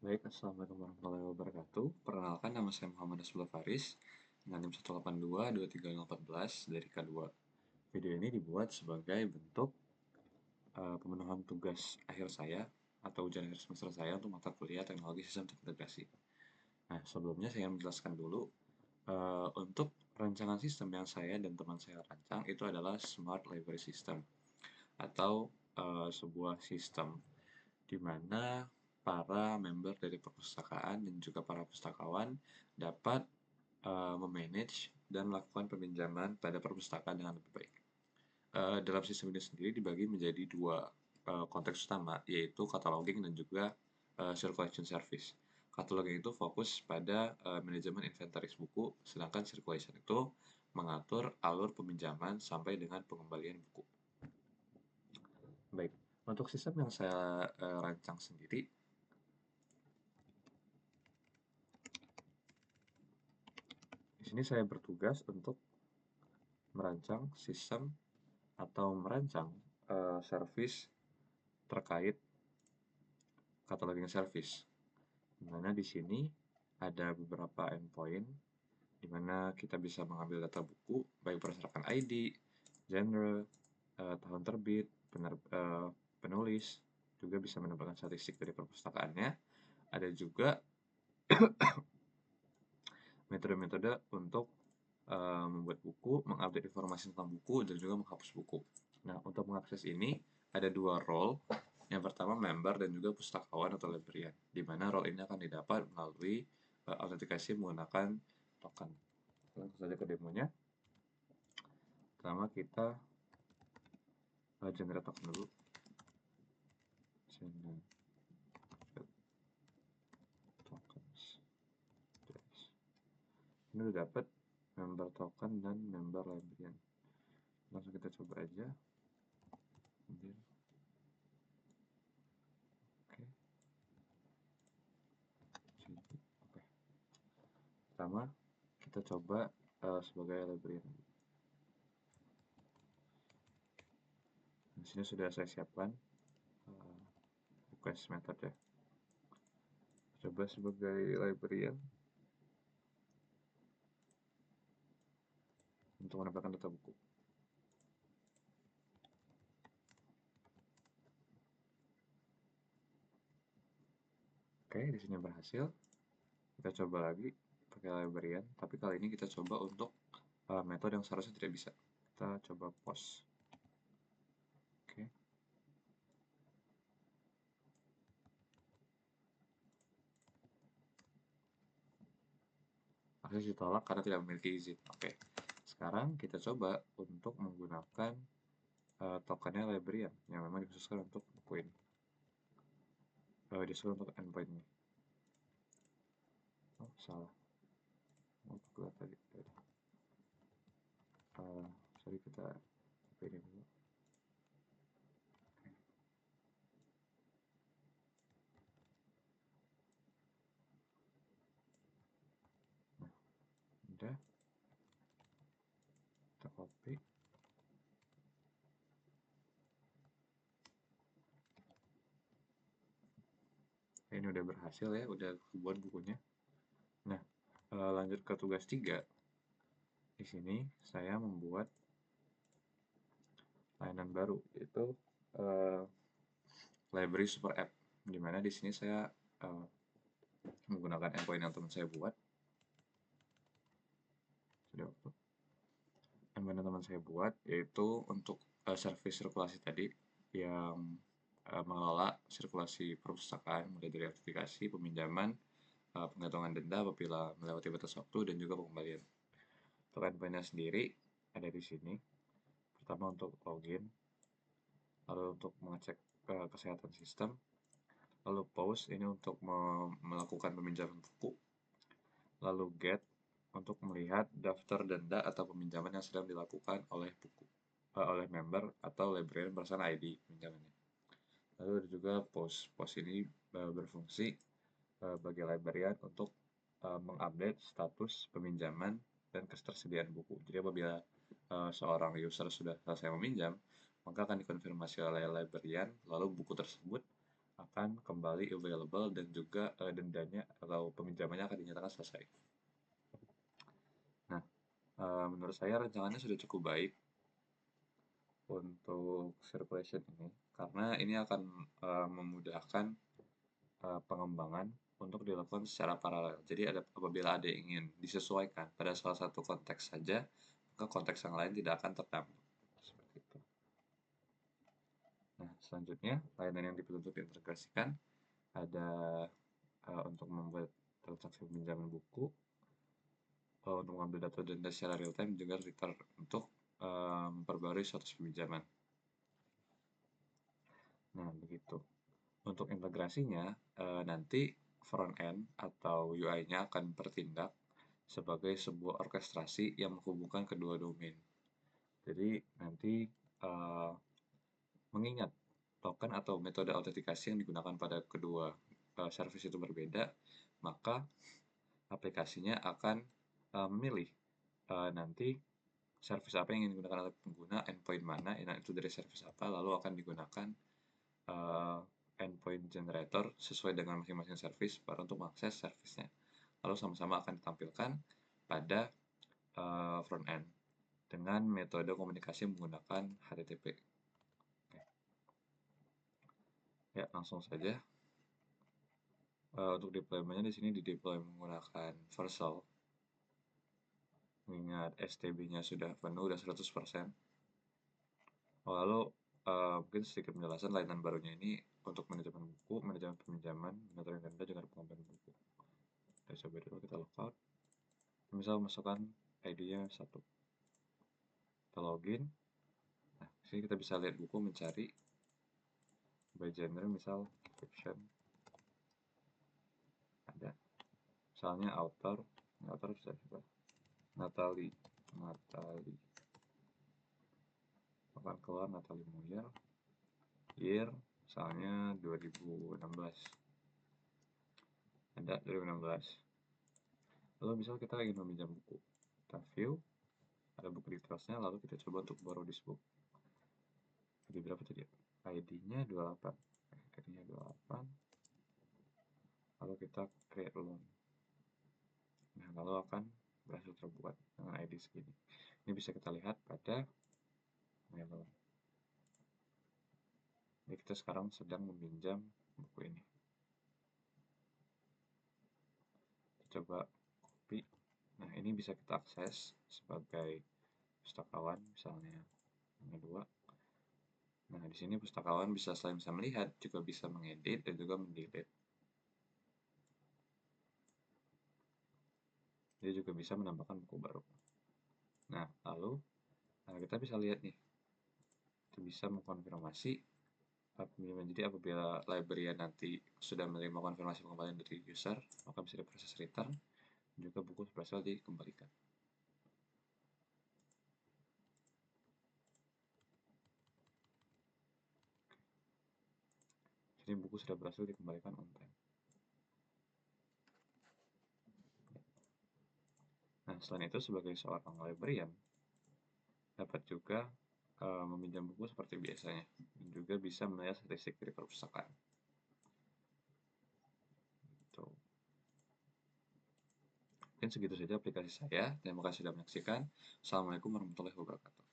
Baik, Assalamualaikum warahmatullahi wabarakatuh. Perkenalkan, nama saya Muhammad Asbullah Faris dengan NIM 1822314 dari K2. Video ini dibuat sebagai bentuk pemenuhan tugas akhir saya atau ujian akhir semester saya untuk mata kuliah Teknologi Sistem Terintegrasi. Nah, sebelumnya saya ingin menjelaskan dulu untuk rancangan sistem yang saya dan teman saya rancang itu adalah Smart Library System atau sebuah sistem di mana para member dari perpustakaan dan juga para pustakawan dapat memanage dan melakukan peminjaman pada perpustakaan dengan lebih baik. Dalam sistem ini sendiri dibagi menjadi dua konteks utama, yaitu cataloging dan juga circulation service. Cataloging itu fokus pada manajemen inventaris buku, sedangkan circulation itu mengatur alur peminjaman sampai dengan pengembalian buku. Baik, untuk sistem yang saya rancang sendiri, di sini saya bertugas untuk merancang sistem atau merancang service terkait cataloging service. Di mana di sini ada beberapa endpoint di mana kita bisa mengambil data buku baik berdasarkan ID, genre, tahun terbit, penulis, juga bisa mendapatkan statistik dari perpustakaannya. Ada juga metode-metode untuk membuat buku, mengupdate informasi tentang buku, dan juga menghapus buku. Nah, untuk mengakses ini ada dua role. Yang pertama member dan juga pustakawan atau librarian, di mana role ini akan didapat melalui autentikasi menggunakan token. Langsung saja ke demonya. Pertama kita generate token dulu. Generate tokens. Ini udah dapat member token dan member librarian. Langsung kita coba aja. Oke. Oke. Pertama kita coba sebagai librarian. Di sini sudah saya siapkan request method ya. Coba sebagai librarian untuk menambahkan data buku. Oke, di sini berhasil. Kita coba lagi pakai librarian, tapi kali ini kita coba untuk metode yang seharusnya tidak bisa. Kita coba post. Oke. Akses ditolak karena tidak memiliki izin. Oke. Sekarang kita coba untuk menggunakan tokennya librarian yang memang dikhususkan untuk buku ini. Disuruh untuk endpoint ini. Oh, salah. Oh, keluar tadi. Sorry, kita ini dulu. Nah, udah. Kita copy. Ini udah berhasil ya, udah buat bukunya. Nah, lanjut ke tugas 3. Di sini saya membuat layanan baru, yaitu library super app, di mana di sini saya menggunakan endpoint yang teman saya buat. Endpoint yang teman saya buat yaitu untuk service sirkulasi tadi yang mengelola sirkulasi perpustakaan mulai dari verifikasi, peminjaman, penghitungan denda apabila melewati batas waktu, dan juga pengembalian. Untuk endpointnya sendiri ada di sini. Pertama untuk login, lalu untuk mengecek kesehatan sistem, lalu pause ini untuk melakukan peminjaman buku, lalu get untuk melihat daftar denda atau peminjaman yang sedang dilakukan oleh oleh member atau librarian berdasarkan ID peminjamannya. Lalu ada juga pause. Pause ini berfungsi bagi librarian untuk mengupdate status peminjaman dan ketersediaan buku. Jadi apabila seorang user sudah selesai meminjam, maka akan dikonfirmasi oleh librarian, lalu buku tersebut akan kembali available dan juga dendanya atau peminjamannya akan dinyatakan selesai. Nah, menurut saya rencangannya sudah cukup baik untuk circulation ini, karena ini akan memudahkan pengembangan untuk dilakukan secara paralel. Jadi apabila ada yang ingin disesuaikan pada salah satu konteks saja, maka konteks yang lain tidak akan terdampak. Seperti itu. Nah, selanjutnya layanan yang dituntut diintegrasikan ada untuk membuat transaksi peminjaman buku, untuk mengambil data denda secara real time, juga return untuk memperbarui status peminjaman. Nah, begitu. Untuk integrasinya, nanti front end atau UI-nya akan bertindak sebagai sebuah orkestrasi yang menghubungkan kedua domain. Jadi nanti mengingat token atau metode autentikasi yang digunakan pada kedua service itu berbeda, maka aplikasinya akan memilih nanti service apa yang ingin digunakan oleh pengguna, endpoint mana, nah itu dari service apa, lalu akan digunakan endpoint generator sesuai dengan masing-masing service baru untuk mengakses service-nya. Lalu sama-sama akan ditampilkan pada front end dengan metode komunikasi menggunakan HTTP. Oke. Ya, langsung saja. Untuk deployment-nya di sini dideploy menggunakan Vercel. Mengingat STB-nya sudah penuh, sudah 100%. Lalu mungkin sedikit penjelasan layanan barunya ini untuk manajemen buku, manajemen peminjaman, manajemen denda, juga pengembangan buku. Kita coba dulu, kita logout. Misal masukkan ID-nya 1. Kita login. Nah, sini kita bisa lihat buku, mencari by genre, misal fiction. Ada. Misalnya author bisa juga. Natalie. Akan keluar Natalie Moyer. Year, misalnya 2016. Ada 2016. Lalu misal kita ingin meminjam buku. Kita view, ada buku detailsnya, lalu kita coba untuk borrow this book. ID berapa tadi? ID-nya 28. ID-nya 28. Lalu kita create loan. Nah, lalu akan berhasil terbuat dengan ID segini. Ini bisa kita lihat pada my loan. Jadi kita sekarang sedang meminjam buku ini. Kita coba copy. Nah, ini bisa kita akses sebagai pustakawan, misalnya ini 2. Nah, di sini pustakawan selain bisa melihat, juga bisa mengedit dan juga mendelete. Dia juga bisa menambahkan buku baru. Nah, lalu kita bisa lihat nih, kita bisa mengkonfirmasi peminjaman. Jadi apabila librarian nanti sudah menerima konfirmasi pengembalian dari user, maka bisa diproses return, juga buku berhasil dikembalikan. Jadi buku sudah berhasil dikembalikan on time. Nah, selain itu sebagai seorang librarian dapat juga meminjam buku seperti biasanya, dan juga bisa melihat statistik dari perpustakaan. Gitu. Mungkin segitu saja aplikasi saya. Terima kasih sudah menyaksikan. Assalamualaikum warahmatullahi wabarakatuh.